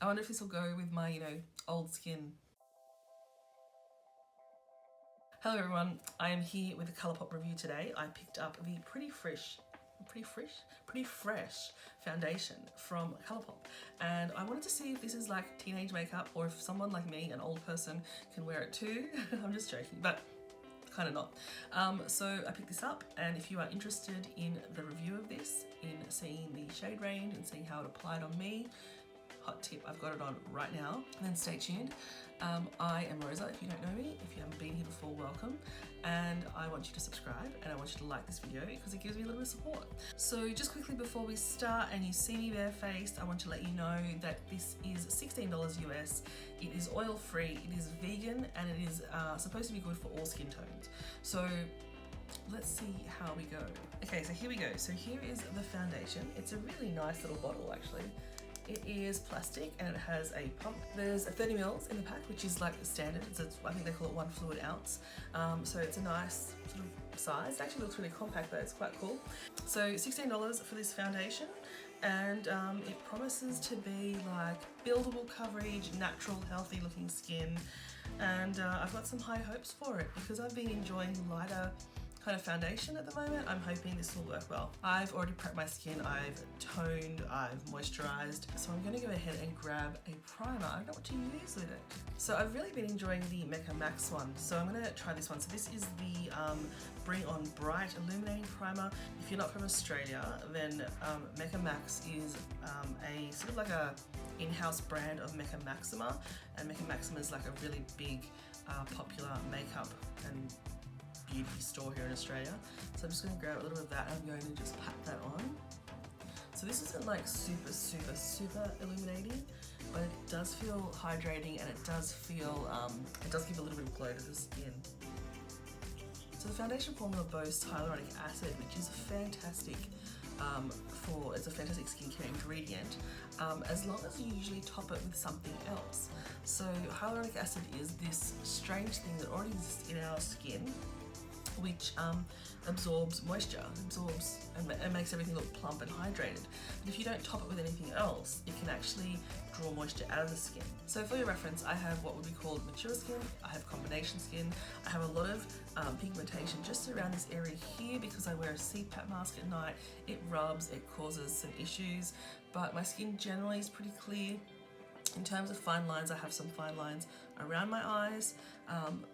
I wonder if this will go with my, old skin. Hello everyone, I am here with a ColourPop review today. I picked up the Pretty Fresh foundation from ColourPop, and I wanted to see if this is like teenage makeup or if someone like me, an old person, can wear it too. I'm just joking, but kind of not. So I picked this up, and if you are interested in the review of this, in seeing the shade range and seeing how it applied on me, hot tip, I've got it on right now, and then stay tuned. I am Rosa, if you don't know me. If you haven't been here before, welcome. And I want you to subscribe, and I want you to like this video because it gives me a little bit of support. So just quickly before we start and you see me barefaced, I want to let you know that this is $16 US. It is oil free, it is vegan, and it is supposed to be good for all skin tones. So let's see how we go. Okay, so here we go. So here is the foundation. It's a really nice little bottle actually. It is plastic and it has a pump. There's 30 mils in the pack, which is like standard. I think they call it 1 fluid ounce. So it's a nice sort of size. It actually looks really compact though, it's quite cool. So $16 for this foundation, and it promises to be like buildable coverage, natural, healthy looking skin. And I've got some high hopes for it because I've been enjoying lighter kind of foundation at the moment. I'm hoping this will work well. I've already prepped my skin, I've toned, I've moisturized, so I'm going to go ahead and grab a primer. I don't know what to use with it. So I've really been enjoying the Mecca Max one, so I'm going to try this one. So this is the Bring On Bright Illuminating Primer. If you're not from Australia, then Mecca Max is a sort of like a in-house brand of Mecca Maxima, and Mecca Maxima is like a really big popular makeup and beauty store here in Australia. So I'm just going to grab a little bit of that and I'm going to just pat that on. So this isn't like super illuminating, but it does feel hydrating, and it does feel, it does give a little bit of glow to the skin. So the foundation formula boasts hyaluronic acid, which is fantastic it's a fantastic skincare ingredient, as long as you usually top it with something else. So hyaluronic acid is this strange thing that already exists in our skin, which absorbs moisture, and makes everything look plump and hydrated. But if you don't top it with anything else, it can actually draw moisture out of the skin. So for your reference, I have what would be called mature skin, I have combination skin, I have a lot of pigmentation just around this area here because I wear a CPAP mask at night. It rubs, it causes some issues, but my skin generally is pretty clear. In terms of fine lines, I have some fine lines around my eyes,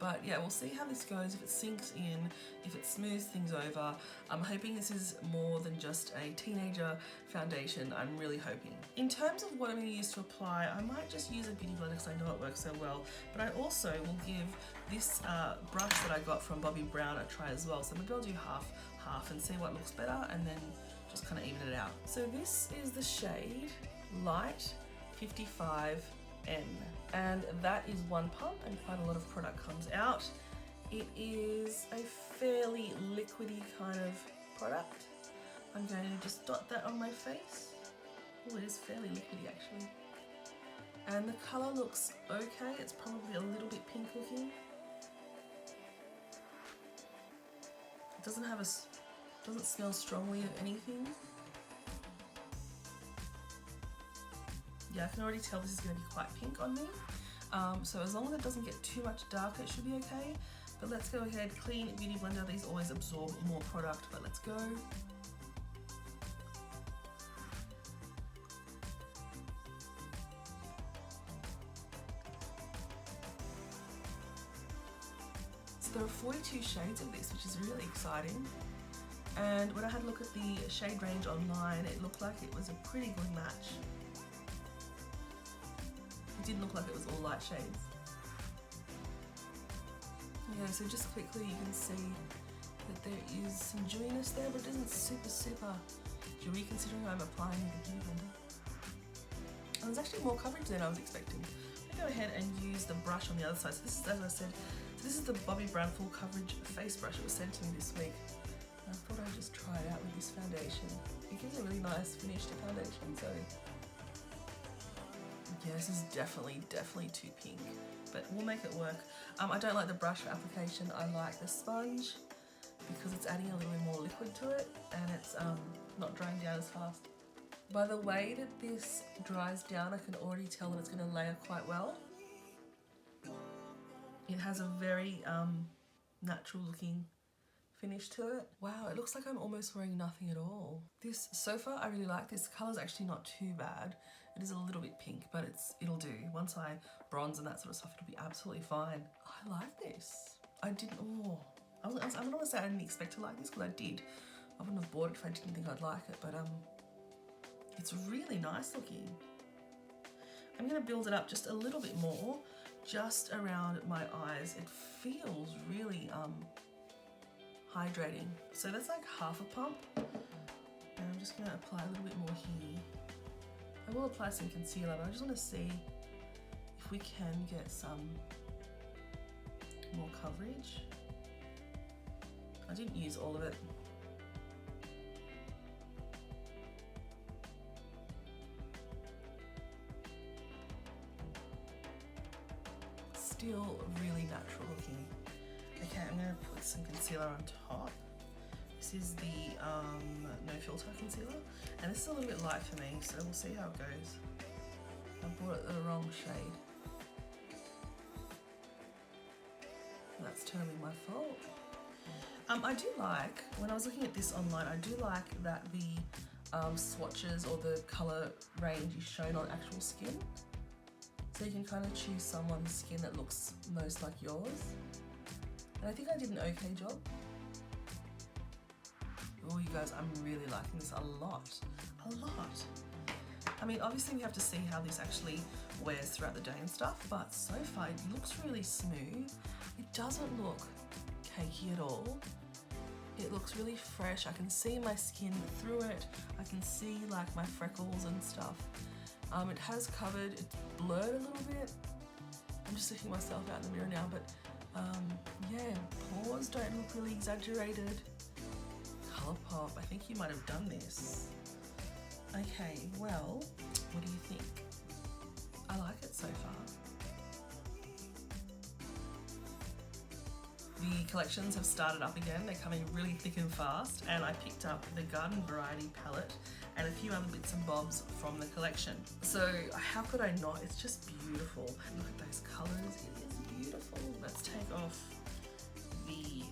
but yeah, we'll see how this goes, if it sinks in, if it smooths things over. I'm hoping this is more than just a teenager foundation, I'm really hoping. In terms of what I'm going to use to apply, I might just use a beauty blender because I know it works so well, but I also will give this brush that I got from Bobbi Brown a try as well. So maybe I'll do half and see what looks better and then just kind of even it out. So this is the shade Light 55N, and that is one pump and quite a lot of product comes out. It is a fairly liquidy kind of product. I'm going to just dot that on my face. Oh, it is fairly liquidy actually. And the colour looks okay, it's probably a little bit pink looking. It doesn't smell strongly of anything. Yeah, I can already tell this is going to be quite pink on me. So as long as it doesn't get too much darker, it should be okay. But let's go ahead, clean beauty blender. These always absorb more product, but let's go. So there are 42 shades of this, which is really exciting. And when I had a look at the shade range online, it looked like it was a pretty good match. It didn't look like it was all light shades. Okay, so just quickly you can see that there is some dewiness there, but it isn't super dewy considering I'm applying the beauty blender. And there's actually more coverage than I was expecting. I'm going to go ahead and use the brush on the other side. So this is, as I said, this is the Bobbi Brown Full Coverage Face Brush. It was sent to me this week. And I thought I'd just try it out with this foundation. It gives a really nice finish to foundation, so yeah, this is definitely too pink, but we'll make it work. I don't like the brush for application, I like the sponge because it's adding a little bit more liquid to it and it's not drying down as fast. By the way that this dries down, I can already tell that it's going to layer quite well. It has a very natural looking finish to it. Wow, it looks like I'm almost wearing nothing at all. This, so far I really like this. The colour's actually not too bad. It is a little bit pink, but it'll do. Once I bronze and that sort of stuff, it'll be absolutely fine. I like this. I didn't, I'm not gonna say I didn't expect to like this, because I did. I wouldn't have bought it if I didn't think I'd like it, but it's really nice looking. I'm gonna build it up just a little bit more, just around my eyes. It feels really hydrating. So that's like half a pump. And I'm just gonna apply a little bit more here. I will apply some concealer, but I just wanna see if we can get some more coverage. I didn't use all of it. Still really natural looking. Okay, I'm going to put some concealer on top. This is the No Filter concealer, and this is a little bit light for me, so we'll see how it goes. I bought it the wrong shade. That's totally my fault. I do like, when I was looking at this online, I do like that the swatches or the colour range is shown on actual skin. So you can kind of choose someone's skin that looks most like yours. And I think I did an okay job. Oh, you guys, I'm really liking this a lot. A lot. I mean, obviously we have to see how this actually wears throughout the day and stuff, but so far it looks really smooth. It doesn't look cakey at all. It looks really fresh. I can see my skin through it. I can see like my freckles and stuff. It has covered, it's blurred a little bit. I'm just looking myself out in the mirror now, but yeah, pores don't look really exaggerated. ColourPop, I think you might have done this. Okay, well, what do you think? I like it so far. The collections have started up again. They're coming really thick and fast, and I picked up the Garden Variety palette and a few other bits and bobs from the collection. So how could I not? It's just beautiful. Look at those colours, it is beautiful. Let's take off the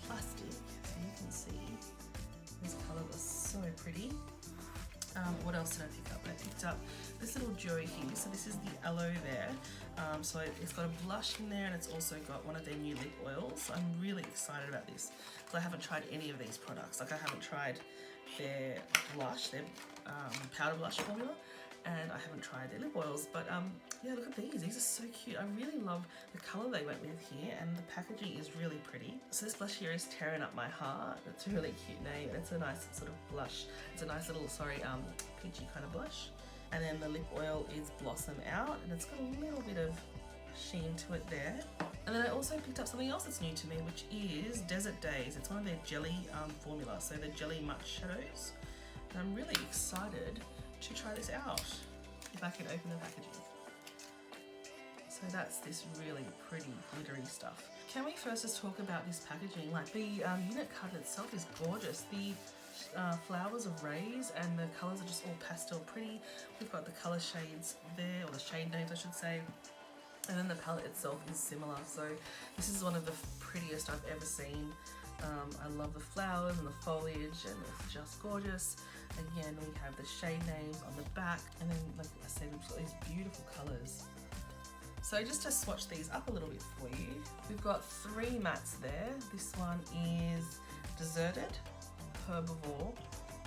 plastic so you can see. These colours are so pretty. What else did I pick up? I picked up this little jewelry here. So this is the aloe there. So it's got a blush in there, and it's also got one of their new lip oils. I'm really excited about this because I haven't tried any of these products. Like I haven't tried their blush, their powder blush formula, and I haven't tried their lip oils. But yeah, look at these. These are so cute. I really love the colour they went with here, and the packaging is really pretty. So this blush here is Tearing Up My Heart. It's a really cute name, and it's a nice sort of blush. It's a nice little, peachy kind of blush. And then the lip oil is Blossom Out, and it's got a little bit of sheen to it there. And then I also picked up something else that's new to me, which is Desert Days. It's one of their jelly formula, so the jelly matte shadows. And I'm really excited to try this out, if I can open the packaging. So that's this really pretty glittery stuff. Can we first just talk about this packaging? Like the unit card itself is gorgeous. The flowers of rays and the colours are just all pastel pretty. We've got the colour shades there, or the shade names I should say, and then the palette itself is similar. So this is one of the prettiest I've ever seen. I love the flowers and the foliage, and it's just gorgeous. Again, we have the shade names on the back, and then like I said, we've got these beautiful colours. So just to swatch these up a little bit for you, we've got 3 mattes there. This one is Deserted, Herbivore,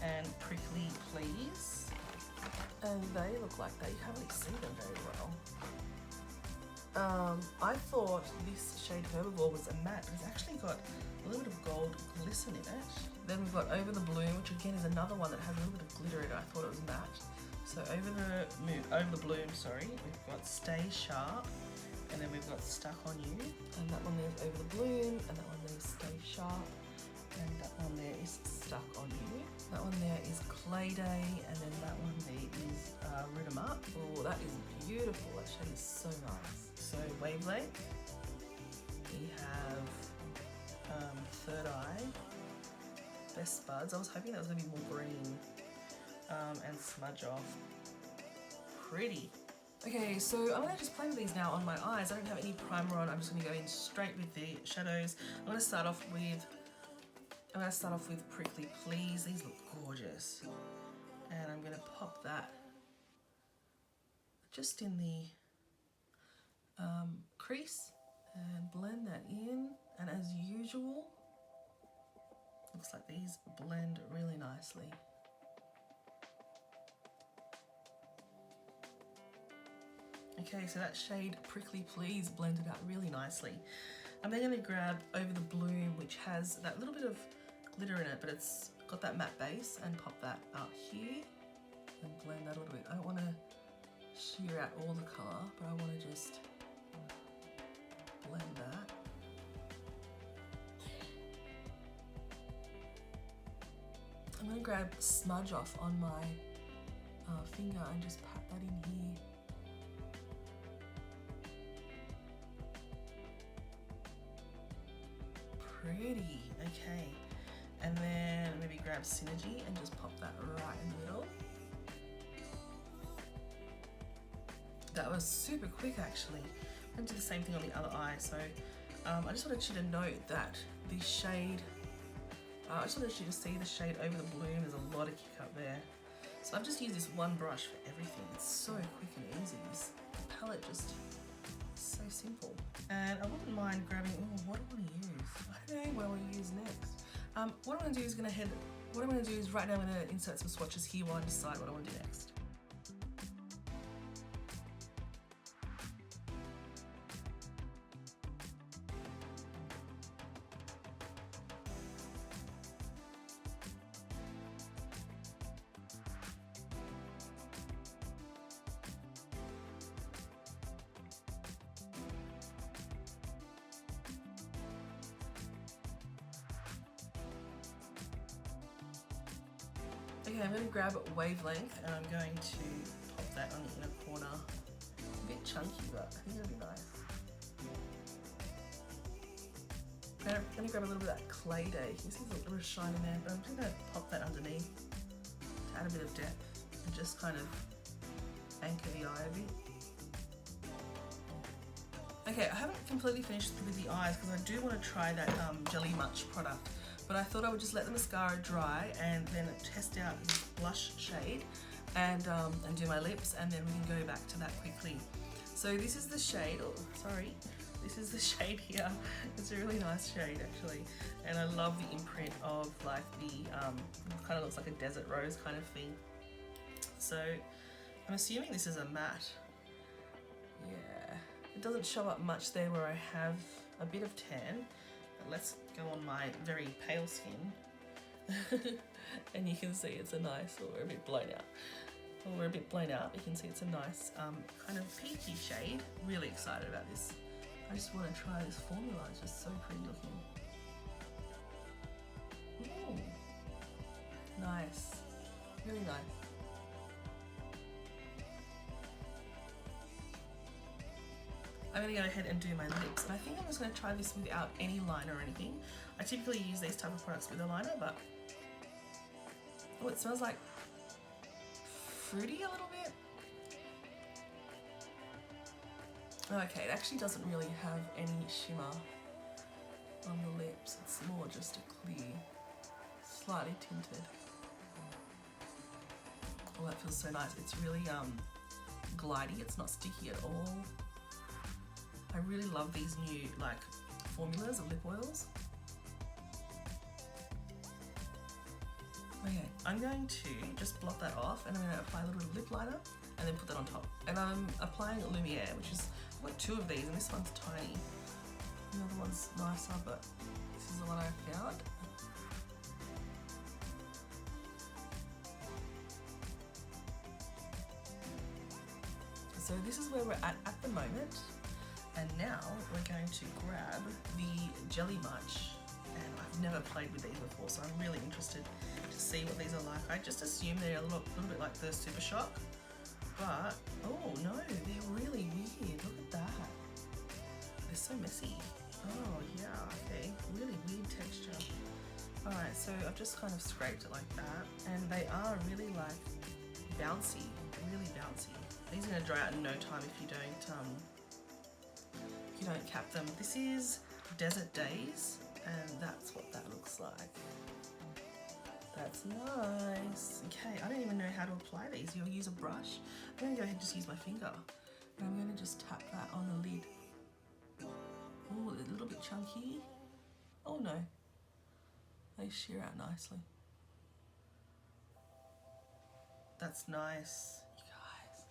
and Prickly Please. And they look like you can't really see them very well. I thought this shade Herbivore was a matte, but it's actually got a little bit of gold glisten in it. Then we've got Over the Bloom, which again is another one that has a little bit of glitter in it. I thought it was matte. So Over the Bloom, we've got Stay Sharp, and then we've got Stuck on You. And that one there's Over the Bloom, and that one there's Stay Sharp, and that one there is Stuck on You. That one there is Clay Day, and then that one there is Root 'em Up. Oh, that is beautiful. That shade is so nice. So Wavelength, we have Third Eye, Best Buds. I was hoping that was going to be more green. and smudge off. Pretty. Okay, so I'm going to just play with these now on my eyes. I don't have any primer on. I'm just going to go in straight with the shadows. I'm going to start off with Prickly Please. These look gorgeous. And I'm going to pop that just in the crease and blend that in. And as usual, looks like these blend really nicely. Okay, so that shade Prickly Please blended out really nicely. I'm then going to grab Over the Bloom, which has that little bit of glitter in it, but it's got that matte base, and pop that out here and blend that a little bit. I don't want to sheer out all the colour, but I want to just blend that. I'm going to grab Smudge Off on my finger and just pat that in here. Pretty, okay. And then maybe grab Synergy and just pop that right in the middle. That was super quick actually. I'm going to do the same thing on the other eye. So I just wanted you to note that the shade, I just wanted you to see the shade Over the Bloom. There's a lot of kick up there. So I've just used this one brush for everything. It's so quick and easy. This palette just so simple. And I wouldn't mind grabbing, what do I want to use? I don't know what I want to use next. What I'm going to do is right now I'm going to insert some swatches here while I decide what I want to do next. Okay, I'm going to grab Wavelength and I'm going to pop that on the inner corner. It's a bit chunky, but I think it'll be nice. I'm going to grab a little bit of that Clay Day. You can see there's a little shine in there, but I'm just going to pop that underneath to add a bit of depth and just kind of anchor the eye a bit. Okay, I haven't completely finished with the eyes because I do want to try that Jelly Much product. But I thought I would just let the mascara dry and then test out this blush shade and do my lips, and then we can go back to that quickly. So this is the shade, this is the shade here. It's a really nice shade actually, and I love the imprint of like the, kind of looks like a desert rose kind of thing. So I'm assuming this is a matte. Yeah, it doesn't show up much there where I have a bit of tan. Let's go on my very pale skin and you can see it's a nice, or we're a bit blown out. You can see it's a nice kind of peachy shade. Really excited about this. I just want to try this formula. It's just so pretty looking. Ooh. Nice, really nice. I'm going to go ahead and do my lips, and I think I'm just going to try this without any liner or anything. I typically use these type of products with a liner, but oh, it smells like fruity a little bit. Okay, it actually doesn't really have any shimmer on the lips. It's more just a clear, slightly tinted. Oh, that feels so nice. It's really glidey. It's not sticky at all. I really love these new like formulas of lip oils. Okay, I'm going to just blot that off and I'm going to apply a little bit of lip liner and then put that on top. And I'm applying Lumiere, which is, I've got two of these and this one's tiny. The other one's nicer, but this is the one I found. So this is where we're at the moment. And now we're going to grab the Jelly Much, and I've never played with these before, so I'm really interested to see what these are like. I just assume they're a little bit like the Super Shock, but oh no, they're really weird. Look at that. They're so messy. Oh yeah, okay, really weird texture. Alright, so I've just kind of scraped it like that, and they are really like bouncy, really bouncy. These are gonna dry out in no time if you don't cap them. This is Desert Days, and that's what that looks like. That's nice. Okay, I don't even know how to apply these. You'll use a brush. I'm gonna go ahead and just use my finger. And I'm gonna just tap that on the lid. Oh, a little bit chunky. Oh no. They shear out nicely. That's nice, you guys.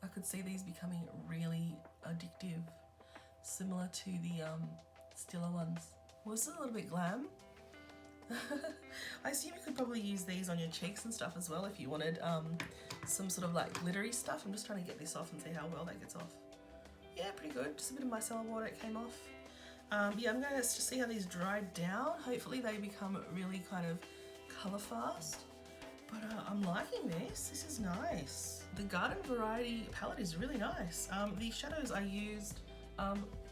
I could see these becoming really addictive, similar to the Stiller ones. Well, this is a little bit glam. I assume you could probably use these on your cheeks and stuff as well if you wanted some sort of like glittery stuff. I'm just trying to get this off and see how well that gets off. Yeah, pretty good. Just a bit of micellar water, it came off. Yeah, I'm going to just see how these dry down. Hopefully they become really kind of colour fast. But I'm liking this. This is nice. The Garden Variety palette is really nice. The shadows I used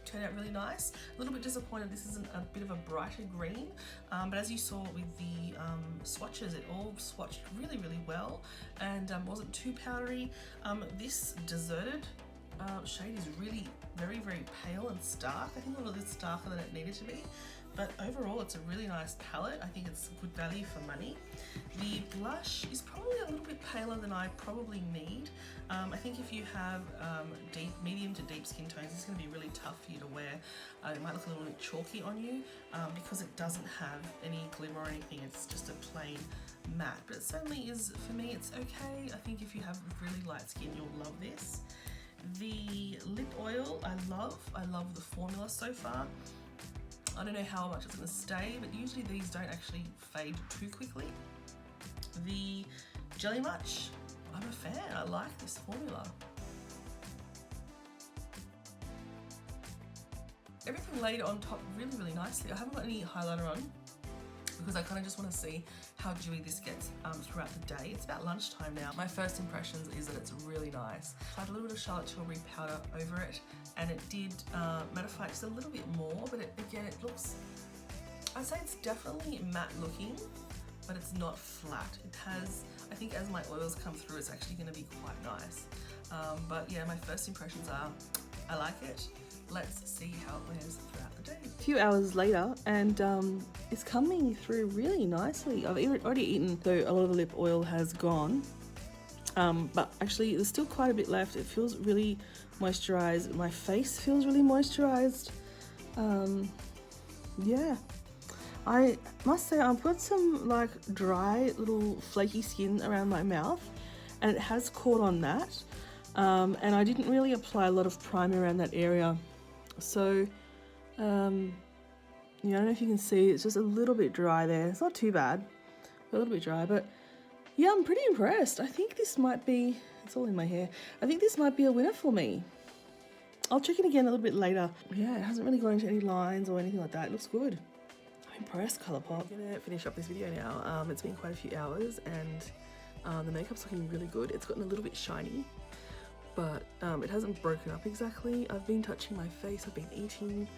turned out really nice. A little bit disappointed this isn't a bit of a brighter green, but as you saw with the swatches, it all swatched really, really well and wasn't too powdery. This Deserted shade is really very, very pale and stark. I think a little bit starker than it needed to be, but overall it's a really nice palette. I think it's good value for money. The blush is probably a little bit paler than I probably need. I think if you have medium to deep skin tones, it's going to be really tough for you to wear. It might look a little bit chalky on you because it doesn't have any glimmer or anything. It's just a plain matte, but it certainly is, for me, it's okay. I think if you have really light skin, you'll love this. The lip oil, I love the formula so far. I don't know how much it's going to stay, but usually these don't actually fade too quickly. The Jelly Much, I'm a fan. I like this formula. Everything laid on top really, really nicely. I haven't got any highlighter on because I kind of just want to see how dewy this gets throughout the day. It's about lunchtime now. My first impressions is that it's really nice. I had a little bit of Charlotte Tilbury powder over it, and it did mattify just a little bit more, but again, it looks, I'd say it's definitely matte looking, but it's not flat. It has, I think as my oils come through, it's actually going to be quite nice. But yeah, my first impressions are, I like it. Let's see how it wears throughout the day. A few hours later, and it's coming through really nicely. I've already eaten, so a lot of the lip oil has gone. But actually there's still quite a bit left. It feels really moisturized. My face feels really moisturized. Yeah. I must say I've got some like dry little flaky skin around my mouth, and it has caught on that. And I didn't really apply a lot of primer around that area. So, yeah, I don't know if you can see, it's just a little bit dry there. It's not too bad, a little bit dry, but yeah, I'm pretty impressed. I think this might be, it's all in my hair. I think this might be a winner for me. I'll check it again a little bit later. Yeah, it hasn't really gone into any lines or anything like that. It looks good. I'm impressed, ColourPop. I'm gonna finish up this video now. It's been quite a few hours, and the makeup's looking really good. It's gotten a little bit shiny, but it hasn't broken up exactly. I've been touching my face, I've been eating.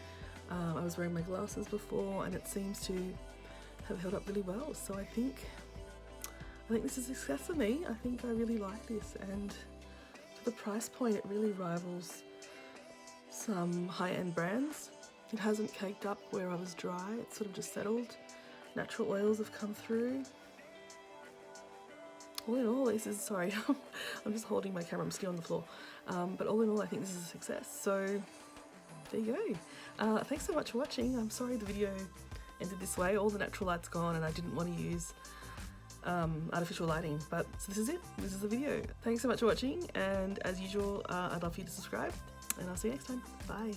I was wearing my glasses before, and it seems to have held up really well. So I think this is a success for me. I think I really like this, and for the price point, it really rivals some high-end brands. It hasn't caked up where I was dry, it's sort of just settled. Natural oils have come through. All in all, this is, sorry, I'm just holding my camera, I'm still on the floor. But all in all, I think this is a success. So there you go. Thanks so much for watching. I'm sorry the video ended this way. All the natural light's gone and I didn't want to use artificial lighting. But so this is it. This is the video. Thanks so much for watching. And as usual, I'd love for you to subscribe. And I'll see you next time. Bye.